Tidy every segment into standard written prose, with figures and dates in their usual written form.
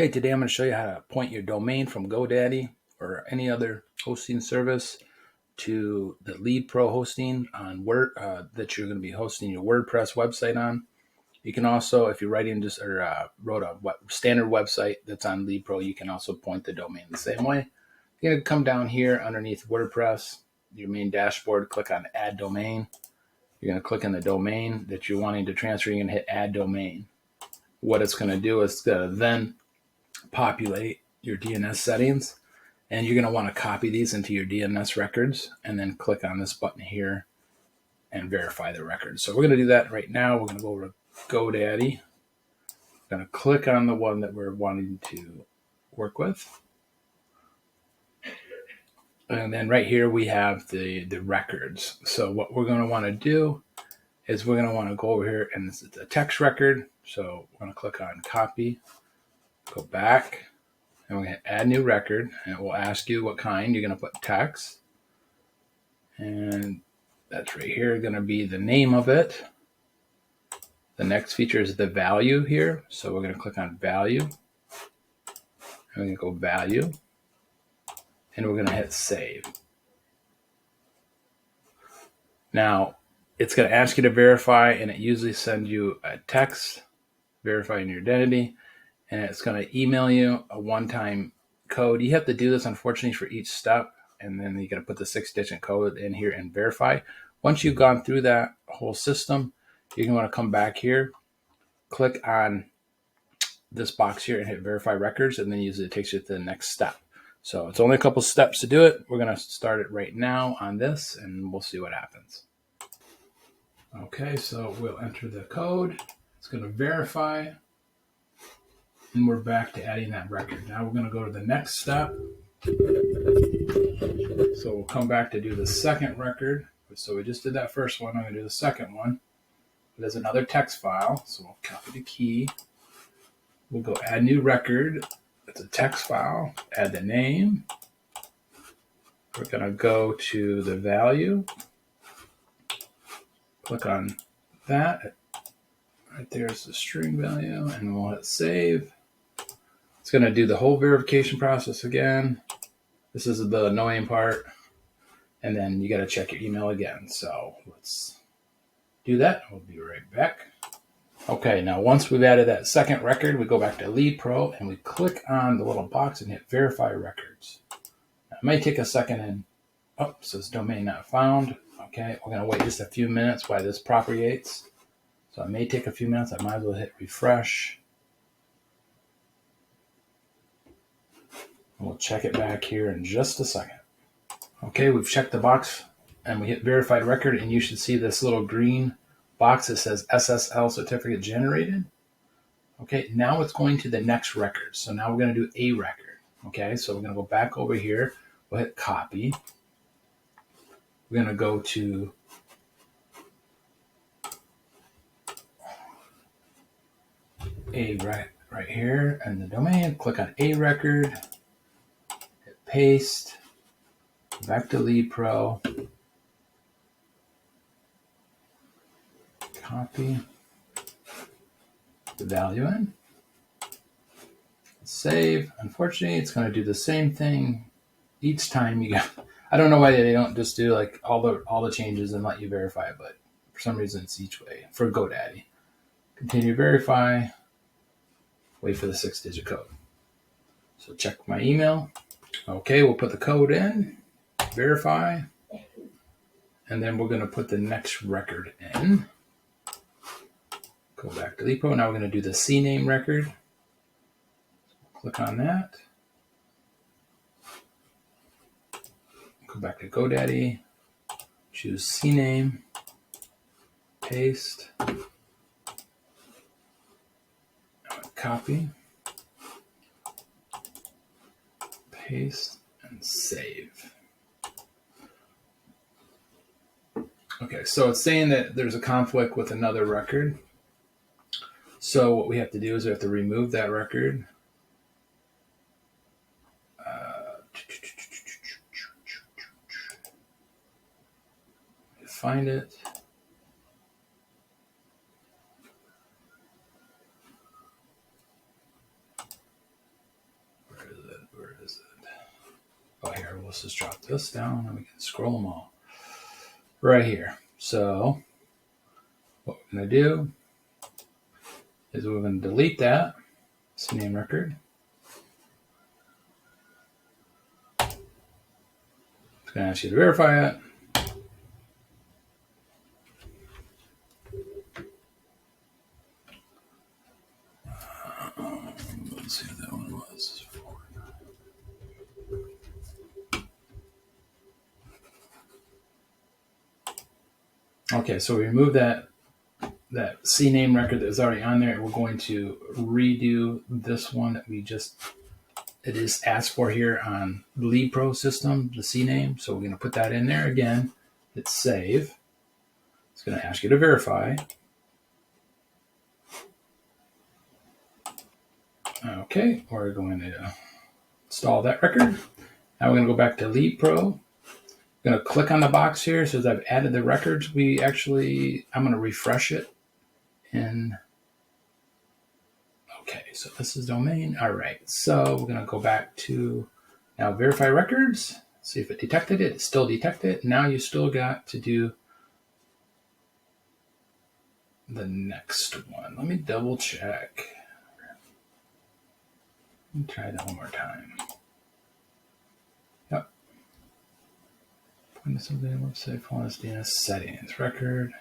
Okay, today I'm going to show you how to point your domain from GoDaddy or any other hosting service to the Lead Pro hosting on Word that you're going to be hosting your WordPress website on. You can also, if you're writing just wrote a standard website that's on Lead Pro, you can also point the domain the same way. You're going to come down here underneath WordPress, your main dashboard, click on Add Domain. You're going to click on the domain that you're wanting to transfer. You're going to hit Add Domain. What it's going to do is then populate your DNS settings, and you're going to want to copy these into your DNS records and then click on this button here and verify the records. So we're going to do that right now. We're going to go over to GoDaddy. We're going to click on the one that we're wanting to work with. And then right here we have the records. So what we're going to want to do is we're going to want to go over here, and this is a text record. So we're going to click on copy, go back, and we're going to add new record, and it will ask you what kind. You're going to put text, and that's right here going to be the name of it. The next feature is the value here. So we're going to click on value, and we're going to go value, and we're going to hit save. Now, it's going to ask you to verify, and it usually sends you a text verifying your identity, and it's going to email you a one-time code. You have to do this, unfortunately, for each step, and then you got to put the 6-digit code in here and verify. Once you've gone through that whole system, you're going to want to come back here, click on this box here and hit verify records, and then usually it takes you to the next step. So it's only a couple steps to do it. We're going to start it right now on this, and we'll see what happens. Okay, so we'll enter the code. It's going to verify, and we're back to adding that record. Now we're going to go to the next step. So we'll come back to do the second record. So we just did that first one. I'm going to do the second one. There's another text file, so we'll copy the key. We'll go add new record. It's a text file. Add the name. We're going to go to the value. Click on that. Right there's the string value, and we'll hit save. It's going to do the whole verification process again. This is the annoying part. And then you got to check your email again. So let's do that. We'll be right back. Okay, now once we've added that second record, we go back to Lead Pro and we click on the little box and hit verify records. Now, it may take a second, and it says domain not found. Okay, we're going to wait just a few minutes while this propagates. So it may take a few minutes. I might as well hit refresh. And we'll check it back here in just a second. Okay, we've checked the box and we hit verified record, and you should see this little green box that says SSL certificate generated. Okay, now it's going to the next record. So now we're going to do a record. Okay, so we're going to go back over here. We'll hit copy. We're going to go to a right here and the domain. Click on a record. Hit paste. Back to Lead Pro. Copy the value in. Save. Unfortunately, it's going to do the same thing each time you got. I don't know why they don't just do like all the changes and let you verify it, but for some reason it's each way for GoDaddy. Continue verify. Wait for the 6-digit code. So check my email. Okay, we'll put the code in. Verify. And then we're going to put the next record in. Go back to Lead Pro. Now we're going to do the CNAME record. Click on that. Go back to GoDaddy. Choose CNAME. Paste. Copy. Paste. And save. Okay, so it's saying that there's a conflict with another record. So what we have to do is we have to remove that record. Find it. is it? Oh, here, let's just drop this down and we can scroll them all right here. So what we're going to do is we're going to delete that CNAME record. It's going to ask you to verify it. Let's see what that one was. Okay, so we remove that CNAME record that was already on there, and we're going to redo this one that it is asked for here on the Lead Pro system, the CNAME. So we're going to put that in there again. Hit save. It's going to ask you to verify. Okay, we're going to install that record. Now we're going to go back to Lead Pro. I'm going to click on the box here. So as I've added the records, I'm going to refresh it. And okay, so this is domain. All right, so we're going to go back to now verify records. See if it detected it. It still detected. Now you still got to do the next one. Let me double check. Let me try that one more time. Yep. Point to something website, phone DNS settings, record.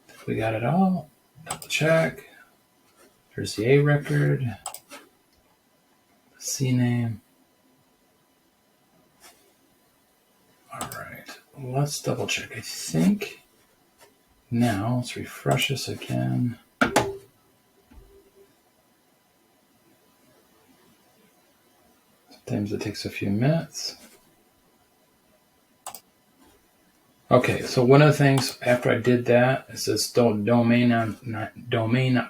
If we got it all, double check. There's the A record, the CNAME. All right, let's double check. I think now let's refresh this again. Sometimes it takes a few minutes. Okay, so one of the things after I did that, it says domain not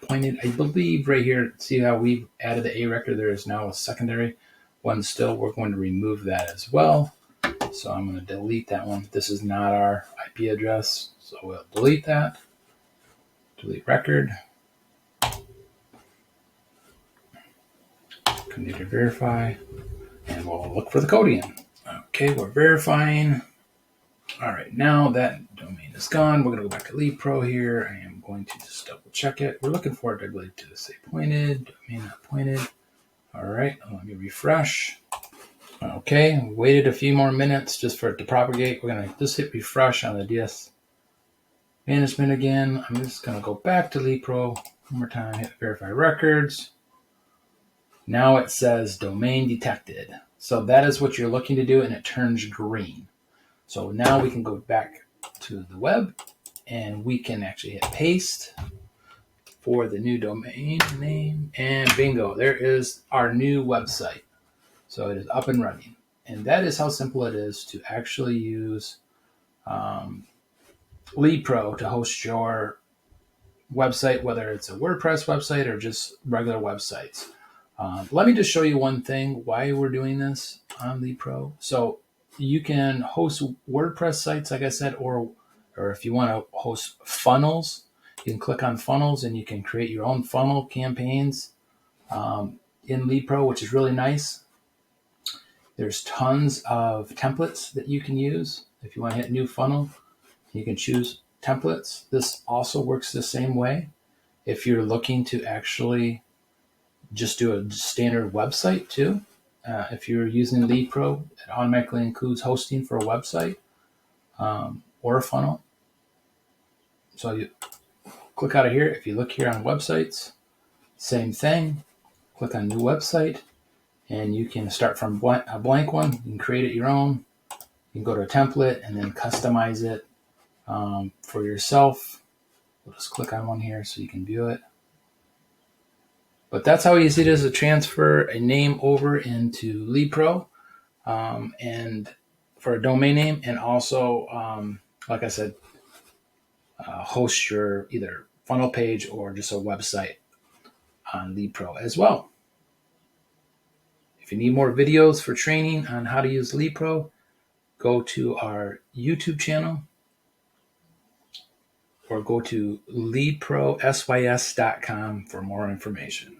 pointed. I believe right here, see how we added the A record, there is now a secondary one still. We're going to remove that as well. So I'm going to delete that one. This is not our IP address, so we'll delete that. Delete record. Continue to verify, and we'll look for the code again. Okay, we're verifying. All right, now that domain is gone, we're going to go back to Lead Pro here. I am going to just double check it. We're looking for it, I believe, to say pointed, domain not pointed. All right, let me refresh. Okay, waited a few more minutes just for it to propagate. We're going to just hit refresh on the DS management again. I'm just going to go back to Lead Pro one more time, hit verify records. Now it says domain detected. So that is what you're looking to do, and it turns green. So now we can go back to the web and we can actually hit paste for the new domain name, and bingo, there is our new website. So it is up and running. And that is how simple it is to actually use Lead Pro to host your website, whether it's a WordPress website or just regular websites. Let me just show you one thing why we're doing this on Lead Pro. So you can host WordPress sites, like I said, or if you want to host funnels, you can click on funnels and you can create your own funnel campaigns in Lead Pro, which is really nice. There's tons of templates that you can use. If you want to hit new funnel, you can choose templates. This also works the same way. If you're looking to actually just do a standard website too, if you're using Lead Pro, it automatically includes hosting for a website or a funnel. So you click out of here. If you look here on websites, same thing. Click on new website, and you can start from a blank one. You can create it your own. You can go to a template and then customize it for yourself. We'll just click on one here so you can view it. But that's how easy it is to transfer a name over into Lead Pro and for a domain name, and also, like I said, host your either funnel page or just a website on Lead Pro as well. If you need more videos for training on how to use Lead Pro, go to our YouTube channel or go to leadprosys.com for more information.